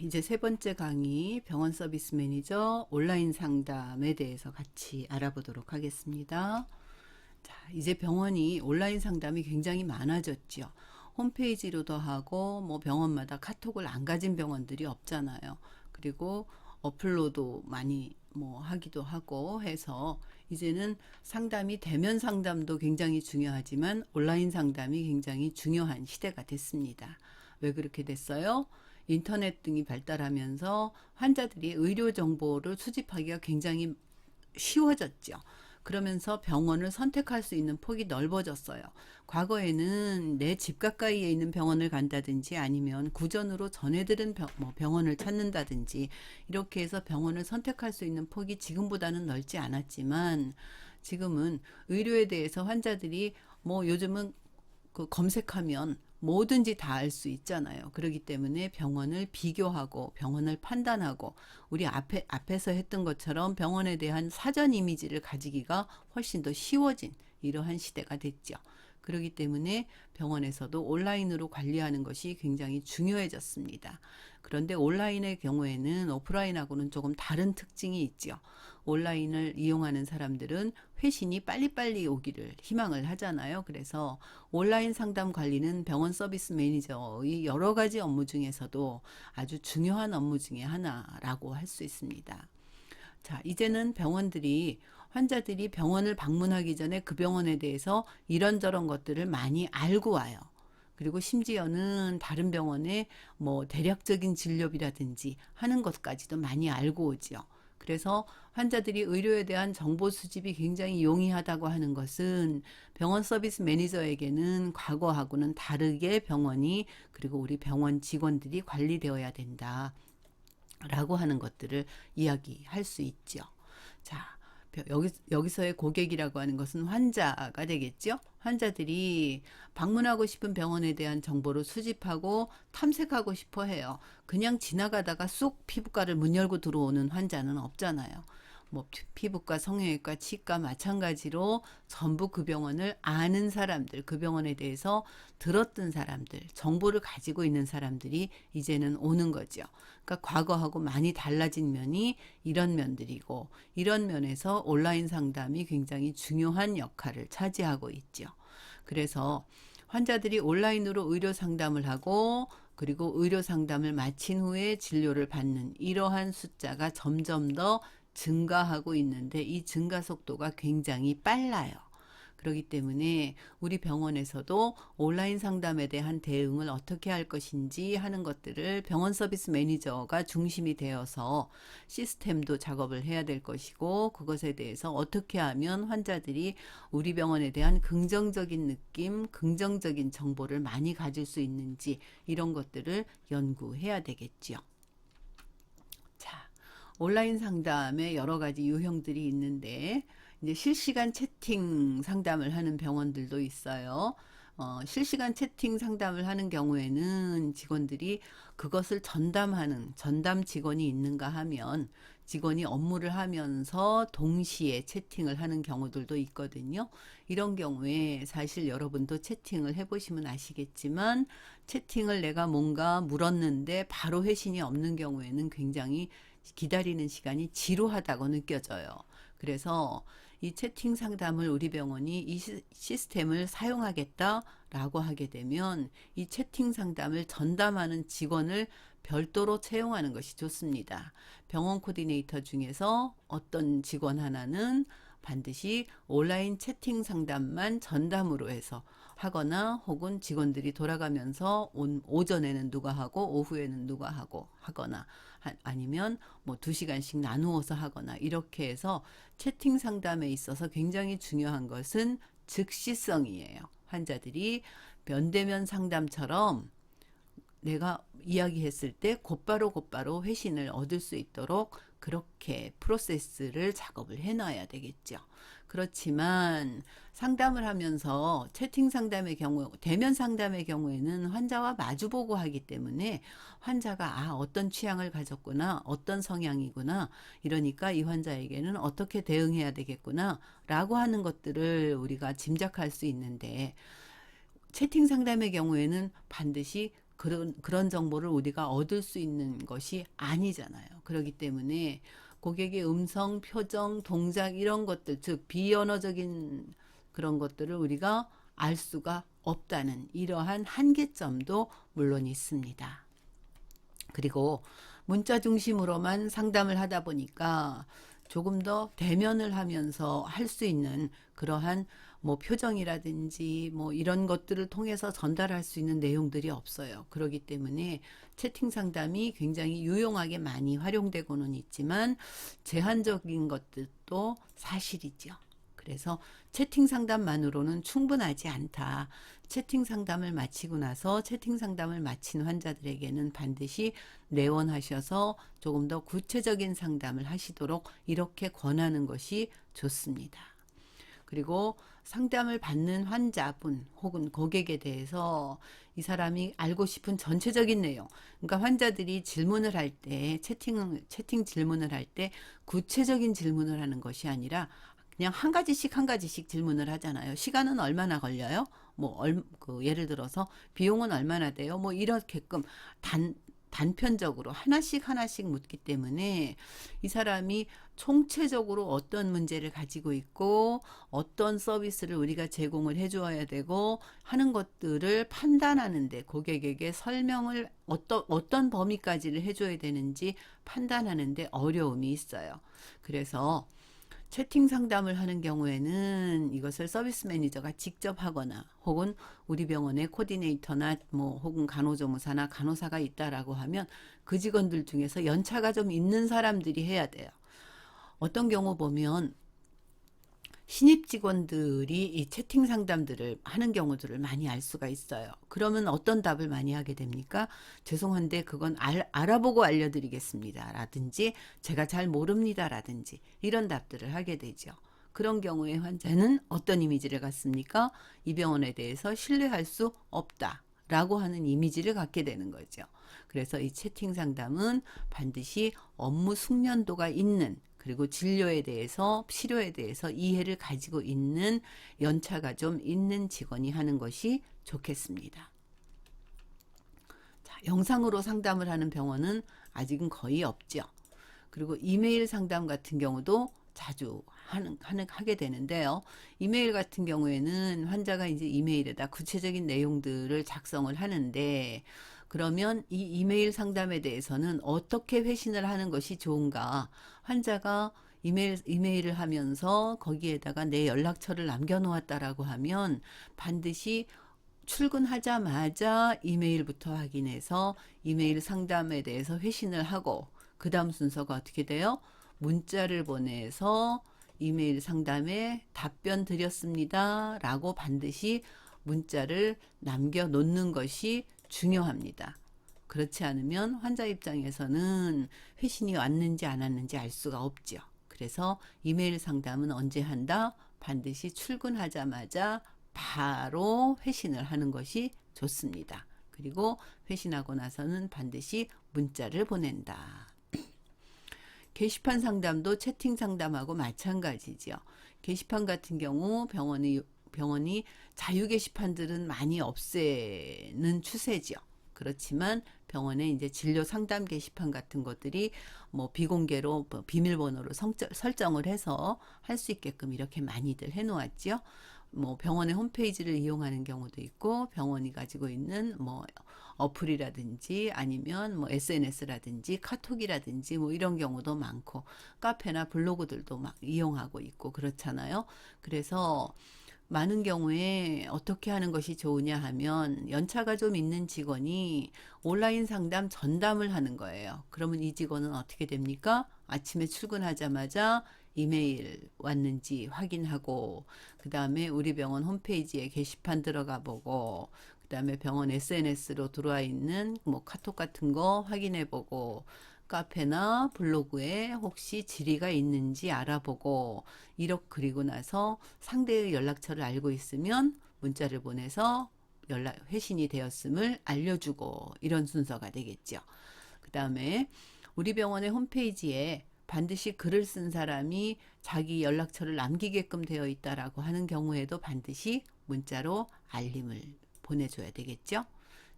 이제 세 번째 강의 병원 서비스 매니저 온라인 상담에 대해서 같이 알아보도록 하겠습니다. 자, 이제 병원이 온라인 상담이 굉장히 많아졌죠. 홈페이지로도 하고 뭐 병원마다 카톡을 안 가진 병원들이 없잖아요. 그리고 어플로도 많이 뭐 하기도 하고 해서 이제는 상담이 대면 상담도 굉장히 중요하지만 온라인 상담이 굉장히 중요한 시대가 됐습니다. 왜 그렇게 됐어요? 인터넷 등이 발달하면서 환자들이 의료 정보를 수집하기가 굉장히 쉬워졌죠. 그러면서 병원을 선택할 수 있는 폭이 넓어졌어요. 과거에는 내 집 가까이에 있는 병원을 간다든지 아니면 구전으로 전해들은 병원을 찾는다든지 이렇게 해서 병원을 선택할 수 있는 폭이 지금보다는 넓지 않았지만 지금은 의료에 대해서 환자들이 요즘은 그 검색하면 뭐든지 다 알 수 있잖아요. 그렇기 때문에 병원을 비교하고 병원을 판단하고 우리 앞에서 했던 것처럼 병원에 대한 사전 이미지를 가지기가 훨씬 더 쉬워진 이러한 시대가 됐죠. 그렇기 때문에 병원에서도 온라인으로 관리하는 것이 굉장히 중요해졌습니다. 그런데 온라인의 경우에는 오프라인하고는 조금 다른 특징이 있죠. 온라인을 이용하는 사람들은 회신이 빨리빨리 오기를 희망을 하잖아요. 그래서 온라인 상담 관리는 병원 서비스 매니저의 여러 가지 업무 중에서도 아주 중요한 업무 중에 하나라고 할 수 있습니다. 자, 이제는 병원들이 환자들이 병원을 방문하기 전에 그 병원에 대해서 이런저런 것들을 많이 알고 와요. 그리고 심지어는 다른 병원의 대략적인 진료비라든지 하는 것까지도 많이 알고 오죠. 그래서 환자들이 의료에 대한 정보 수집이 굉장히 용이하다고 하는 것은 병원 서비스 매니저에게는 과거하고는 다르게 병원이 그리고 우리 병원 직원들이 관리되어야 된다. 라고 하는 것들을 이야기할 수 있죠. 자, 여기서의 고객이라고 하는 것은 환자가 되겠죠. 환자들이 방문하고 싶은 병원에 대한 정보를 수집하고 탐색하고 싶어 해요. 그냥 지나가다가 쑥 피부과를 문 열고 들어오는 환자는 없잖아요. 피부과, 성형외과, 치과 마찬가지로 전부 그 병원을 아는 사람들, 그 병원에 대해서 들었던 사람들, 정보를 가지고 있는 사람들이 이제는 오는 거죠. 그러니까 과거하고 많이 달라진 면이 이런 면들이고 이런 면에서 온라인 상담이 굉장히 중요한 역할을 차지하고 있죠. 그래서 환자들이 온라인으로 의료 상담을 하고 그리고 의료 상담을 마친 후에 진료를 받는 이러한 숫자가 점점 더 증가하고 있는데 이 증가 속도가 굉장히 빨라요. 그렇기 때문에 우리 병원에서도 온라인 상담에 대한 대응을 어떻게 할 것인지 하는 것들을 병원 서비스 매니저가 중심이 되어서 시스템도 작업을 해야 될 것이고 그것에 대해서 어떻게 하면 환자들이 우리 병원에 대한 긍정적인 느낌, 긍정적인 정보를 많이 가질 수 있는지 이런 것들을 연구해야 되겠죠. 온라인 상담에 여러 가지 유형들이 있는데 이제 실시간 채팅 상담을 하는 병원들도 있어요. 실시간 채팅 상담을 하는 경우에는 직원들이 그것을 전담하는 전담 직원이 있는가 하면 직원이 업무를 하면서 동시에 채팅을 하는 경우들도 있거든요. 이런 경우에 사실 여러분도 채팅을 해보시면 아시겠지만 채팅을 내가 뭔가 물었는데 바로 회신이 없는 경우에는 굉장히 기다리는 시간이 지루하다고 느껴져요. 그래서 이 채팅 상담을 우리 병원이 이 시스템을 사용하겠다라고 하게 되면 이 채팅 상담을 전담하는 직원을 별도로 채용하는 것이 좋습니다. 병원 코디네이터 중에서 어떤 직원 하나는 반드시 온라인 채팅 상담만 전담으로 해서 하거나 혹은 직원들이 돌아가면서 오전에는 누가 하고 오후에는 누가 하고 하거나 아니면 2시간씩 나누어서 하거나 이렇게 해서 채팅 상담에 있어서 굉장히 중요한 것은 즉시성이에요. 환자들이 면대면 상담처럼 내가 이야기했을 때 곧바로 회신을 얻을 수 있도록 그렇게 프로세스를 작업을 해놔야 되겠죠. 그렇지만 상담을 하면서 채팅 상담의 경우, 대면 상담의 경우에는 환자와 마주보고 하기 때문에 환자가 어떤 취향을 가졌구나, 어떤 성향이구나, 이러니까 이 환자에게는 어떻게 대응해야 되겠구나 라고 하는 것들을 우리가 짐작할 수 있는데 채팅 상담의 경우에는 반드시 그런 정보를 우리가 얻을 수 있는 것이 아니잖아요. 그렇기 때문에 고객의 음성, 표정, 동작 이런 것들, 즉 비언어적인 그런 것들을 우리가 알 수가 없다는 이러한 한계점도 물론 있습니다. 그리고 문자 중심으로만 상담을 하다 보니까 조금 더 대면을 하면서 할 수 있는 그러한 뭐 표정이라든지 뭐 이런 것들을 통해서 전달할 수 있는 내용들이 없어요. 그렇기 때문에 채팅 상담이 굉장히 유용하게 많이 활용되고는 있지만 제한적인 것들도 사실이죠. 그래서 채팅 상담만으로는 충분하지 않다. 채팅 상담을 마치고 나서 채팅 상담을 마친 환자들에게는 반드시 내원하셔서 조금 더 구체적인 상담을 하시도록 이렇게 권하는 것이 좋습니다. 그리고 상담을 받는 환자분 혹은 고객에 대해서 이 사람이 알고 싶은 전체적인 내용, 그러니까 환자들이 질문을 할 때, 채팅 질문을 할 때 구체적인 질문을 하는 것이 아니라 그냥 한 가지씩 질문을 하잖아요. 시간은 얼마나 걸려요? 예를 들어서 비용은 얼마나 돼요? 뭐 이렇게끔 단편적으로 하나씩 묻기 때문에 이 사람이 총체적으로 어떤 문제를 가지고 있고 어떤 서비스를 우리가 제공을 해주어야 되고 하는 것들을 판단하는데 고객에게 설명을 어떤 범위까지를 해줘야 되는지 판단하는데 어려움이 있어요. 그래서 채팅 상담을 하는 경우에는 이것을 서비스 매니저가 직접 하거나 혹은 우리 병원에 코디네이터나 혹은 간호조무사나 간호사가 있다라고 하면 그 직원들 중에서 연차가 좀 있는 사람들이 해야 돼요. 어떤 경우 보면 신입 직원들이 이 채팅 상담들을 하는 경우들을 많이 알 수가 있어요. 그러면 어떤 답을 많이 하게 됩니까? 죄송한데 그건 알아보고 알려드리겠습니다. 라든지 제가 잘 모릅니다. 라든지 이런 답들을 하게 되죠. 그런 경우에 환자는 어떤 이미지를 갖습니까? 이 병원에 대해서 신뢰할 수 없다. 라고 하는 이미지를 갖게 되는 거죠. 그래서 이 채팅 상담은 반드시 업무 숙련도가 있는 그리고 진료에 대해서 치료에 대해서 이해를 가지고 있는 연차가 좀 있는 직원이 하는 것이 좋겠습니다. 자, 영상으로 상담을 하는 병원은 아직은 거의 없죠. 그리고 이메일 상담 같은 경우도 자주 하게 되는데요. 이메일 같은 경우에는 환자가 이제 이메일에다 구체적인 내용들을 작성을 하는데 그러면 이 이메일 상담에 대해서는 어떻게 회신을 하는 것이 좋은가? 환자가 이메일을 하면서 거기에다가 내 연락처를 남겨놓았다라고 하면 반드시 출근하자마자 이메일부터 확인해서 이메일 상담에 대해서 회신을 하고 그 다음 순서가 어떻게 돼요? 문자를 보내서 이메일 상담에 답변 드렸습니다. 라고 반드시 문자를 남겨놓는 것이 중요합니다. 그렇지 않으면 환자 입장에서는 회신이 왔는지 안 왔는지 알 수가 없죠. 그래서 이메일 상담은 언제 한다? 반드시 출근하자마자 바로 회신을 하는 것이 좋습니다. 그리고 회신하고 나서는 반드시 문자를 보낸다. 게시판 상담도 채팅 상담하고 마찬가지죠. 게시판 같은 경우 병원이 자유 게시판들은 많이 없애는 추세죠. 그렇지만 병원에 이제 진료 상담 게시판 같은 것들이 비공개로 비밀번호로 설정을 해서 할 수 있게끔 이렇게 많이들 해놓았죠. 병원의 홈페이지를 이용하는 경우도 있고 병원이 가지고 있는 어플이라든지 아니면 SNS라든지 카톡이라든지 이런 경우도 많고 카페나 블로그들도 막 이용하고 있고 그렇잖아요. 그래서 많은 경우에 어떻게 하는 것이 좋으냐 하면 연차가 좀 있는 직원이 온라인 상담 전담을 하는 거예요. 그러면 이 직원은 어떻게 됩니까? 아침에 출근하자마자 이메일 왔는지 확인하고 그 다음에 우리 병원 홈페이지에 게시판 들어가 보고 그 다음에 병원 SNS로 들어와 있는 카톡 같은 거 확인해 보고 카페나 블로그에 혹시 질의가 있는지 알아보고 그리고 나서 상대의 연락처를 알고 있으면 문자를 보내서 회신이 되었음을 알려주고 이런 순서가 되겠죠. 그 다음에 우리 병원의 홈페이지에 반드시 글을 쓴 사람이 자기 연락처를 남기게끔 되어 있다라고 하는 경우에도 반드시 문자로 알림을 보내줘야 되겠죠.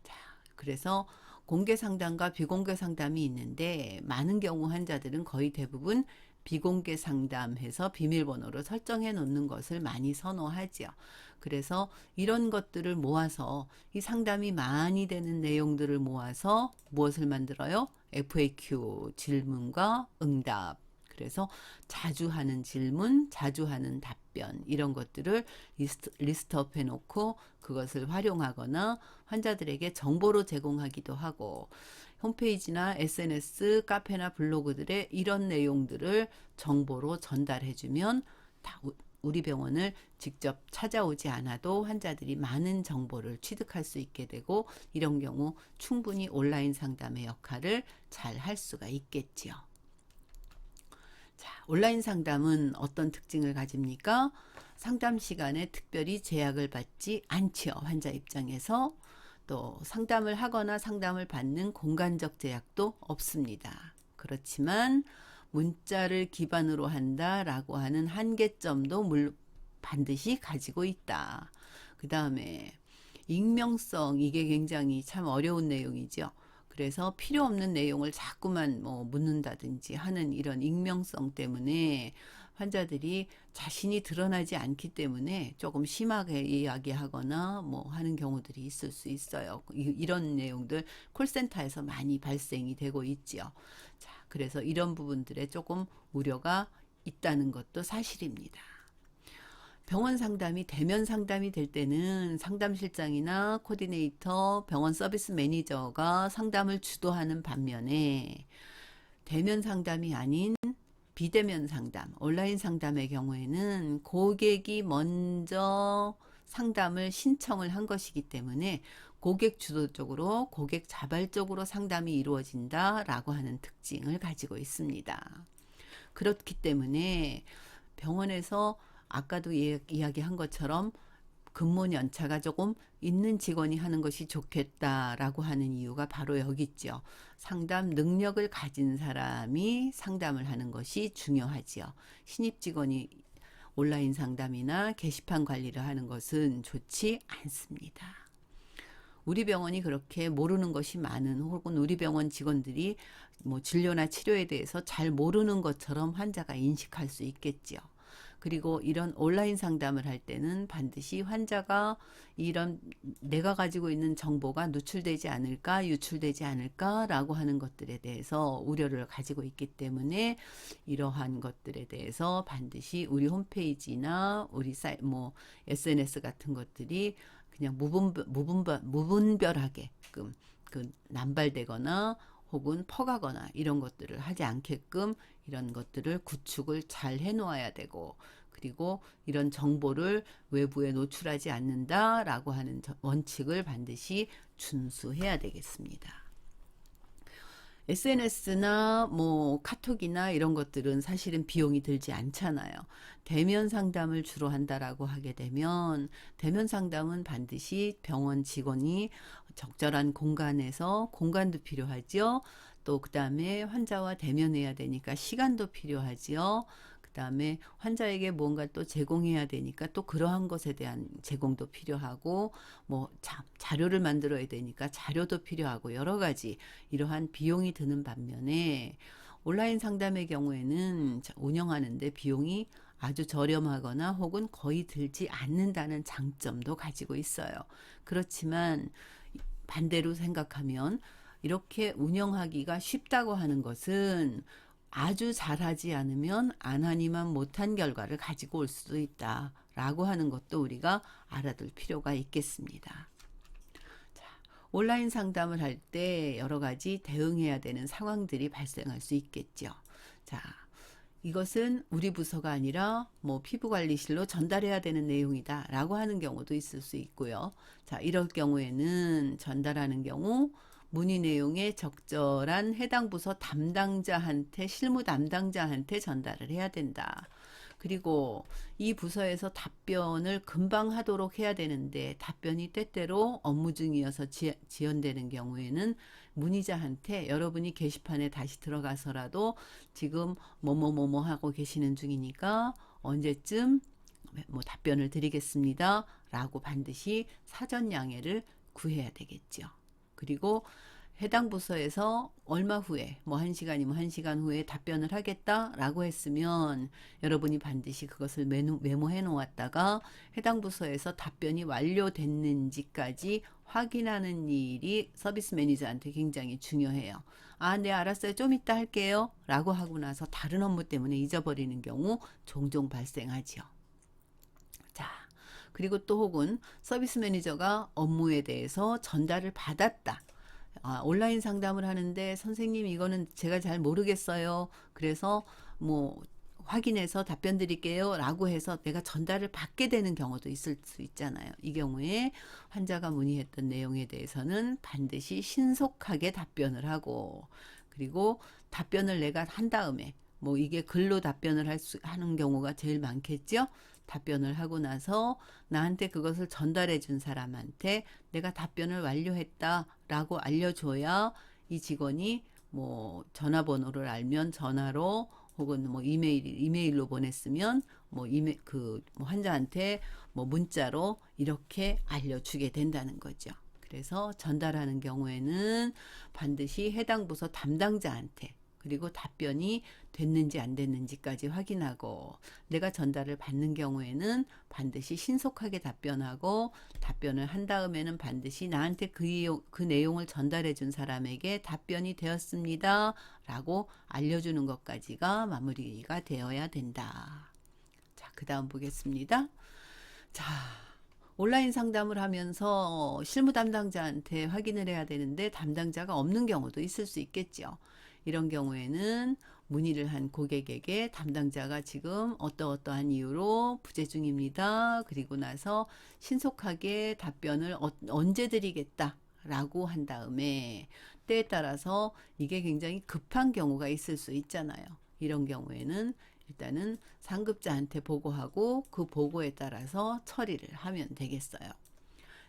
자, 그래서 공개 상담과 비공개 상담이 있는데 많은 경우 환자들은 거의 대부분 비공개 상담해서 비밀번호를 설정해 놓는 것을 많이 선호하지요. 그래서 이런 것들을 모아서 이 상담이 많이 되는 내용들을 모아서 무엇을 만들어요? FAQ 질문과 응답. 그래서 자주 하는 질문, 자주 하는 답변 이런 것들을 리스트업 해놓고 그것을 활용하거나 환자들에게 정보로 제공하기도 하고 홈페이지나 SNS, 카페나 블로그들의 이런 내용들을 정보로 전달해주면 다 우리 병원을 직접 찾아오지 않아도 환자들이 많은 정보를 취득할 수 있게 되고 이런 경우 충분히 온라인 상담의 역할을 잘 할 수가 있겠지요. 자, 온라인 상담은 어떤 특징을 가집니까? 상담 시간에 특별히 제약을 받지 않지요. 환자 입장에서. 또 상담을 하거나 상담을 받는 공간적 제약도 없습니다. 그렇지만 문자를 기반으로 한다라고 하는 한계점도 반드시 가지고 있다. 그 다음에 익명성, 이게 굉장히 참 어려운 내용이죠. 그래서 필요 없는 내용을 자꾸만 묻는다든지 하는 이런 익명성 때문에 환자들이 자신이 드러나지 않기 때문에 조금 심하게 이야기하거나 하는 경우들이 있을 수 있어요. 이런 내용들 콜센터에서 많이 발생이 되고 있지요. 자, 그래서 이런 부분들에 조금 우려가 있다는 것도 사실입니다. 병원 상담이 대면 상담이 될 때는 상담실장이나 코디네이터, 병원 서비스 매니저가 상담을 주도하는 반면에 대면 상담이 아닌 비대면 상담, 온라인 상담의 경우에는 고객이 먼저 상담을 신청을 한 것이기 때문에 고객 주도적으로, 고객 자발적으로 상담이 이루어진다라고 하는 특징을 가지고 있습니다. 그렇기 때문에 병원에서 아까도 이야기한 것처럼 근무 연차가 조금 있는 직원이 하는 것이 좋겠다라고 하는 이유가 바로 여기 있죠. 상담 능력을 가진 사람이 상담을 하는 것이 중요하지요. 신입 직원이 온라인 상담이나 게시판 관리를 하는 것은 좋지 않습니다. 우리 병원이 그렇게 모르는 것이 많은 혹은 우리 병원 직원들이 진료나 치료에 대해서 잘 모르는 것처럼 환자가 인식할 수 있겠지요. 그리고 이런 온라인 상담을 할 때는 반드시 환자가 이런 내가 가지고 있는 정보가 누출되지 않을까, 유출되지 않을까라고 하는 것들에 대해서 우려를 가지고 있기 때문에 이러한 것들에 대해서 반드시 우리 홈페이지나 우리 SNS 같은 것들이 그냥 무분별하게끔 남발되거나 혹은 퍼가거나 이런 것들을 하지 않게끔 이런 것들을 구축을 잘 해놓아야 되고 그리고 이런 정보를 외부에 노출하지 않는다라고 하는 원칙을 반드시 준수해야 되겠습니다. SNS나 카톡이나 이런 것들은 사실은 비용이 들지 않잖아요. 대면 상담을 주로 한다라고 하게 되면 대면 상담은 반드시 병원 직원이 적절한 공간에서 공간도 필요하죠. 또 그다음에 환자와 대면해야 되니까 시간도 필요하지요. 그다음에 환자에게 뭔가 또 제공해야 되니까 또 그러한 것에 대한 제공도 필요하고 자료를 만들어야 되니까 자료도 필요하고 여러 가지 이러한 비용이 드는 반면에 온라인 상담의 경우에는 운영하는데 비용이 아주 저렴하거나 혹은 거의 들지 않는다는 장점도 가지고 있어요. 그렇지만 반대로 생각하면 이렇게 운영하기가 쉽다고 하는 것은 아주 잘하지 않으면 안 하니만 못한 결과를 가지고 올 수도 있다라고 하는 것도 우리가 알아둘 필요가 있겠습니다. 자, 온라인 상담을 할 때 여러 가지 대응해야 되는 상황들이 발생할 수 있겠죠. 자, 이것은 우리 부서가 아니라 피부관리실로 전달해야 되는 내용이다 라고 하는 경우도 있을 수 있고요. 자, 이럴 경우에는 전달하는 경우 문의 내용에 적절한 해당 부서 담당자한테 실무 담당자한테 전달을 해야 된다. 그리고 이 부서에서 답변을 금방 하도록 해야 되는데 답변이 때때로 업무 중이어서 지연되는 경우에는 문의자한테 여러분이 게시판에 다시 들어가서라도 지금 뭐뭐뭐뭐 하고 계시는 중이니까 언제쯤 답변을 드리겠습니다 라고 반드시 사전 양해를 구해야 되겠죠. 그리고 해당 부서에서 얼마 후에 뭐 1시간이면 1시간 후에 답변을 하겠다라고 했으면 여러분이 반드시 그것을 메모해 놓았다가 해당 부서에서 답변이 완료됐는지까지 확인하는 일이 서비스 매니저한테 굉장히 중요해요. 아, 네, 알았어요. 좀 이따 할게요. 라고 하고 나서 다른 업무 때문에 잊어버리는 경우 종종 발생하지요. 자, 그리고 또 혹은 서비스 매니저가 업무에 대해서 전달을 받았다. 온라인 상담을 하는데 선생님 이거는 제가 잘 모르겠어요. 그래서 뭐 확인해서 답변 드릴게요 라고 해서 내가 전달을 받게 되는 경우도 있을 수 있잖아요. 이 경우에 환자가 문의했던 내용에 대해서는 반드시 신속하게 답변을 하고, 그리고 답변을 내가 한 다음에 뭐 이게 글로 답변을 하는 경우가 제일 많겠죠. 답변을 하고 나서 나한테 그것을 전달해 준 사람한테 내가 답변을 완료했다라고 알려줘야 이 직원이 뭐 전화번호를 알면 전화로, 혹은 뭐 이메일로 보냈으면 뭐 뭐 환자한테 뭐 문자로 이렇게 알려주게 된다는 거죠. 그래서 전달하는 경우에는 반드시 해당 부서 담당자한테, 그리고 답변이 됐는지 안 됐는지까지 확인하고, 내가 전달을 받는 경우에는 반드시 신속하게 답변하고, 답변을 한 다음에는 반드시 나한테 그 내용을 전달해 준 사람에게 답변이 되었습니다 라고 알려주는 것까지가 마무리가 되어야 된다. 자, 그 다음 보겠습니다. 자, 온라인 상담을 하면서 실무 담당자한테 확인을 해야 되는데 담당자가 없는 경우도 있을 수 있겠죠. 이런 경우에는 문의를 한 고객에게 담당자가 지금 어떠어떠한 이유로 부재 중입니다. 그리고 나서 신속하게 답변을 언제 드리겠다 라고 한 다음에, 때에 따라서 이게 굉장히 급한 경우가 있을 수 있잖아요. 이런 경우에는 일단은 상급자한테 보고하고 그 보고에 따라서 처리를 하면 되겠어요.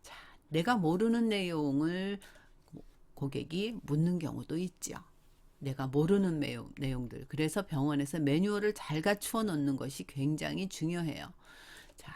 자, 내가 모르는 내용을 고객이 묻는 경우도 있죠. 내가 모르는 내용들. 그래서 병원에서 매뉴얼을 잘 갖추어 놓는 것이 굉장히 중요해요. 자,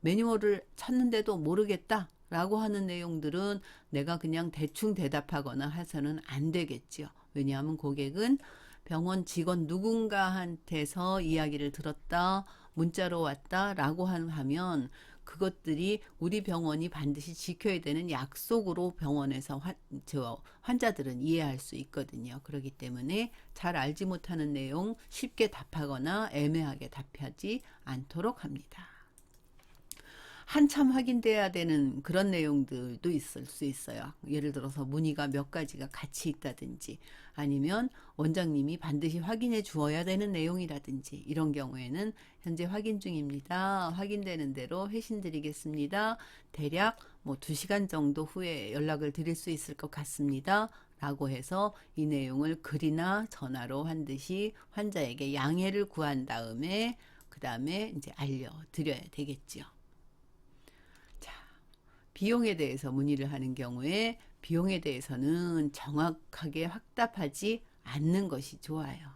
매뉴얼을 찾는데도 모르겠다 라고 하는 내용들은 내가 그냥 대충 대답하거나 해서는 안 되겠죠. 왜냐하면 고객은 병원 직원 누군가한테서 이야기를 들었다, 문자로 왔다 라고 하면 그것들이 우리 병원이 반드시 지켜야 되는 약속으로 병원에서 환자들은 이해할 수 있거든요. 그렇기 때문에 잘 알지 못하는 내용 쉽게 답하거나 애매하게 답하지 않도록 합니다. 한참 확인돼야 되는 그런 내용들도 있을 수 있어요. 예를 들어서 문의가 몇 가지가 같이 있다든지, 아니면 원장님이 반드시 확인해 주어야 되는 내용이라든지, 이런 경우에는 현재 확인 중입니다. 확인되는 대로 회신 드리겠습니다. 대략 뭐 2시간 정도 후에 연락을 드릴 수 있을 것 같습니다. 라고 해서 이 내용을 글이나 전화로 한 듯이 환자에게 양해를 구한 다음에 그 다음에 이제 알려드려야 되겠죠. 비용에 대해서 문의를 하는 경우에 비용에 대해서는 정확하게 확답하지 않는 것이 좋아요.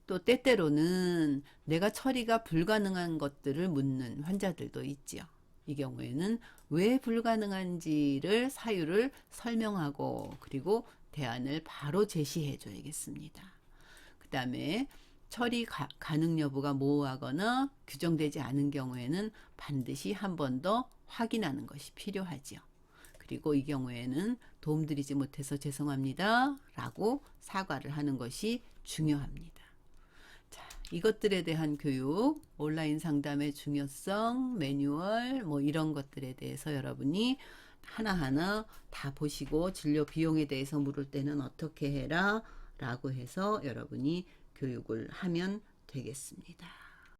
또 때때로는 내가 처리가 불가능한 것들을 묻는 환자들도 있죠. 이 경우에는 왜 불가능한지를 사유를 설명하고, 그리고 대안을 바로 제시해 줘야겠습니다. 그 다음에 처리 가능 여부가 모호하거나 규정되지 않은 경우에는 반드시 한 번 더 확인하는 것이 필요하죠. 그리고 이 경우에는 도움드리지 못해서 죄송합니다 라고 사과를 하는 것이 중요합니다. 자, 이것들에 대한 교육, 온라인 상담의 중요성, 매뉴얼, 뭐 이런 것들에 대해서 여러분이 하나하나 다 보시고, 진료 비용에 대해서 물을 때는 어떻게 해라 라고 해서 여러분이 교육을 하면 되겠습니다.